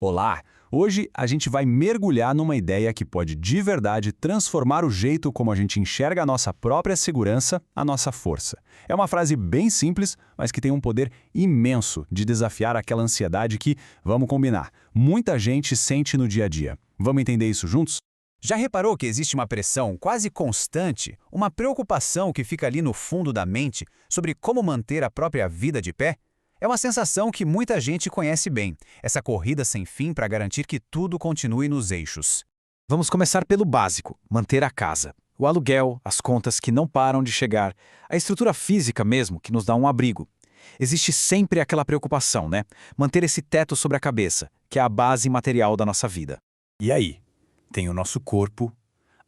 Olá! Hoje a gente vai mergulhar numa ideia que pode de verdade transformar o jeito como a gente enxerga a nossa própria segurança, a nossa força. É uma frase bem simples, mas que tem um poder imenso de desafiar aquela ansiedade que, vamos combinar, muita gente sente no dia a dia. Vamos entender isso juntos? Já reparou que existe uma pressão quase constante, uma preocupação que fica ali no fundo da mente sobre como manter a própria vida de pé? É uma sensação que muita gente conhece bem, essa corrida sem fim para garantir que tudo continue nos eixos. Vamos começar pelo básico, manter a casa. O aluguel, as contas que não param de chegar, a estrutura física mesmo que nos dá um abrigo. Existe sempre aquela preocupação, né? Manter esse teto sobre a cabeça, que é a base material da nossa vida. E aí? Tem o nosso corpo,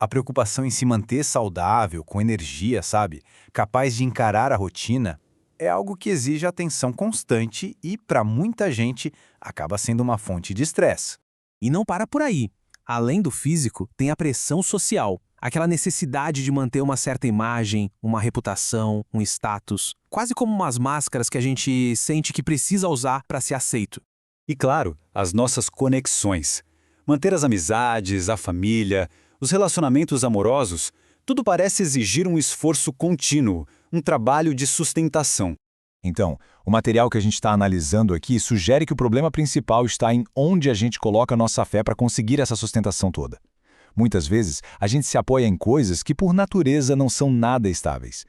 a preocupação em se manter saudável, com energia, sabe? Capaz de encarar a rotina. É algo que exige atenção constante e, para muita gente, acaba sendo uma fonte de estresse. E não para por aí. Além do físico, tem a pressão social. Aquela necessidade de manter uma certa imagem, uma reputação, um status. Quase como umas máscaras que a gente sente que precisa usar para ser aceito. E claro, as nossas conexões. Manter as amizades, a família, os relacionamentos amorosos, tudo parece exigir um esforço contínuo, um trabalho de sustentação. Então, o material que a gente está analisando aqui sugere que o problema principal está em onde a gente coloca nossa fé para conseguir essa sustentação toda. Muitas vezes, a gente se apoia em coisas que por natureza não são nada estáveis.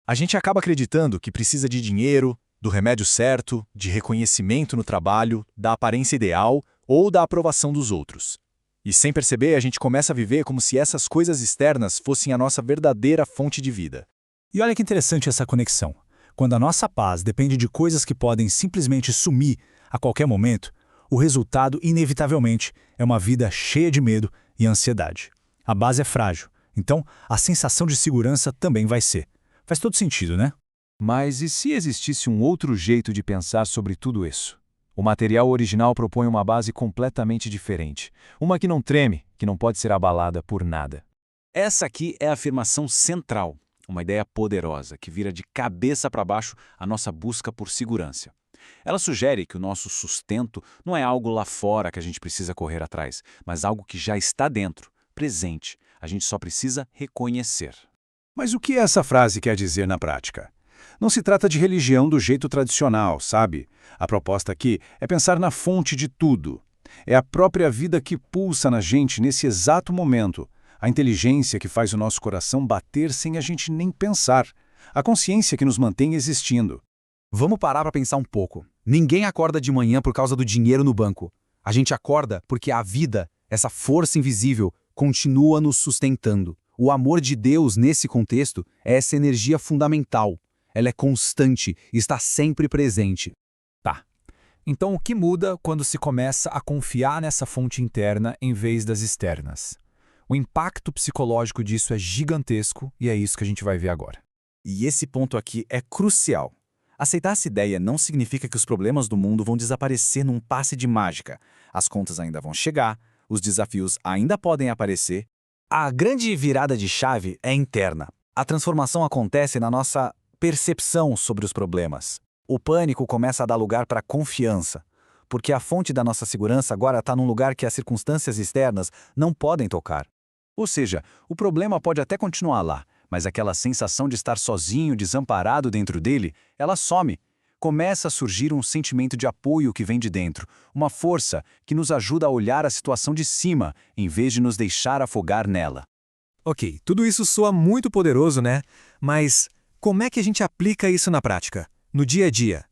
A gente acaba acreditando que precisa de dinheiro, do remédio certo, de reconhecimento no trabalho, da aparência ideal ou da aprovação dos outros. E sem perceber, a gente começa a viver como se essas coisas externas fossem a nossa verdadeira fonte de vida. E olha que interessante essa conexão. Quando a nossa paz depende de coisas que podem simplesmente sumir a qualquer momento, o resultado, inevitavelmente, é uma vida cheia de medo e ansiedade. A base é frágil, então a sensação de segurança também vai ser. Faz todo sentido, né? Mas e se existisse um outro jeito de pensar sobre tudo isso? O material original propõe uma base completamente diferente. Uma que não treme, que não pode ser abalada por nada. Essa aqui é a afirmação central, uma ideia poderosa que vira de cabeça para baixo a nossa busca por segurança. Ela sugere que o nosso sustento não é algo lá fora que a gente precisa correr atrás, mas algo que já está dentro, presente. A gente só precisa reconhecer. Mas o que essa frase quer dizer na prática? Não se trata de religião do jeito tradicional, sabe? A proposta aqui é pensar na fonte de tudo. É a própria vida que pulsa na gente nesse exato momento. A inteligência que faz o nosso coração bater sem a gente nem pensar. A consciência que nos mantém existindo. Vamos parar para pensar um pouco. Ninguém acorda de manhã por causa do dinheiro no banco. A gente acorda porque a vida, essa força invisível, continua nos sustentando. O amor de Deus, nesse contexto, é essa energia fundamental. Ela é constante, está sempre presente. Tá. Então o que muda quando se começa a confiar nessa fonte interna em vez das externas? O impacto psicológico disso é gigantesco e é isso que a gente vai ver agora. E esse ponto aqui é crucial. Aceitar essa ideia não significa que os problemas do mundo vão desaparecer num passe de mágica. As contas ainda vão chegar, os desafios ainda podem aparecer. A grande virada de chave é interna. A transformação acontece na nossa percepção sobre os problemas. O pânico começa a dar lugar para confiança, porque a fonte da nossa segurança agora está num lugar que as circunstâncias externas não podem tocar. Ou seja, o problema pode até continuar lá, mas aquela sensação de estar sozinho, desamparado dentro dele, ela some. Começa a surgir um sentimento de apoio que vem de dentro, uma força que nos ajuda a olhar a situação de cima, em vez de nos deixar afogar nela. Ok, tudo isso soa muito poderoso, né? Mas como é que a gente aplica isso na prática, no dia a dia?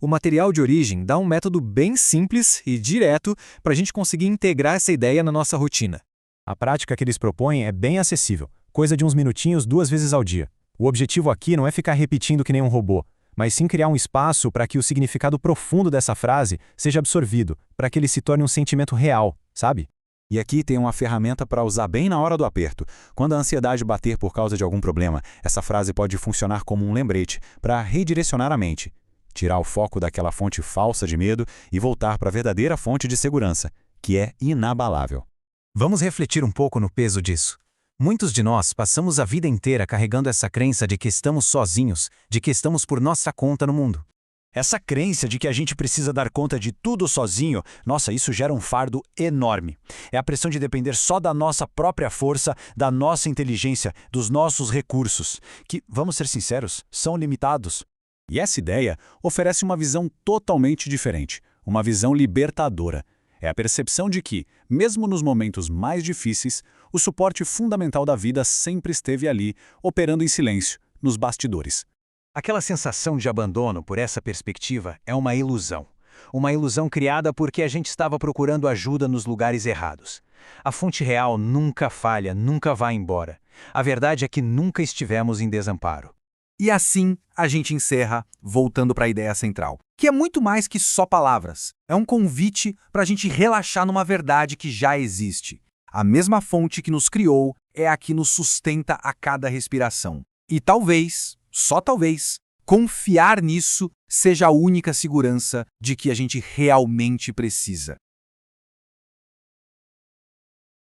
O material de origem dá um método bem simples e direto para a gente conseguir integrar essa ideia na nossa rotina. A prática que eles propõem é bem acessível, coisa de uns minutinhos 2 vezes ao dia. O objetivo aqui não é ficar repetindo que nem um robô, mas sim criar um espaço para que o significado profundo dessa frase seja absorvido, para que ele se torne um sentimento real, sabe? E aqui tem uma ferramenta para usar bem na hora do aperto. Quando a ansiedade bater por causa de algum problema, essa frase pode funcionar como um lembrete para redirecionar a mente, tirar o foco daquela fonte falsa de medo e voltar para a verdadeira fonte de segurança, que é inabalável. Vamos refletir um pouco no peso disso. Muitos de nós passamos a vida inteira carregando essa crença de que estamos sozinhos, de que estamos por nossa conta no mundo. Essa crença de que a gente precisa dar conta de tudo sozinho, nossa, isso gera um fardo enorme. É a pressão de depender só da nossa própria força, da nossa inteligência, dos nossos recursos, que, vamos ser sinceros, são limitados. E essa ideia oferece uma visão totalmente diferente, uma visão libertadora. É a percepção de que, mesmo nos momentos mais difíceis, o suporte fundamental da vida sempre esteve ali, operando em silêncio, nos bastidores. Aquela sensação de abandono por essa perspectiva é uma ilusão. Uma ilusão criada porque a gente estava procurando ajuda nos lugares errados. A fonte real nunca falha, nunca vai embora. A verdade é que nunca estivemos em desamparo. E assim a gente encerra, voltando para a ideia central, que é muito mais que só palavras. É um convite para a gente relaxar numa verdade que já existe. A mesma fonte que nos criou é a que nos sustenta a cada respiração. E talvez, só talvez, confiar nisso seja a única segurança de que a gente realmente precisa.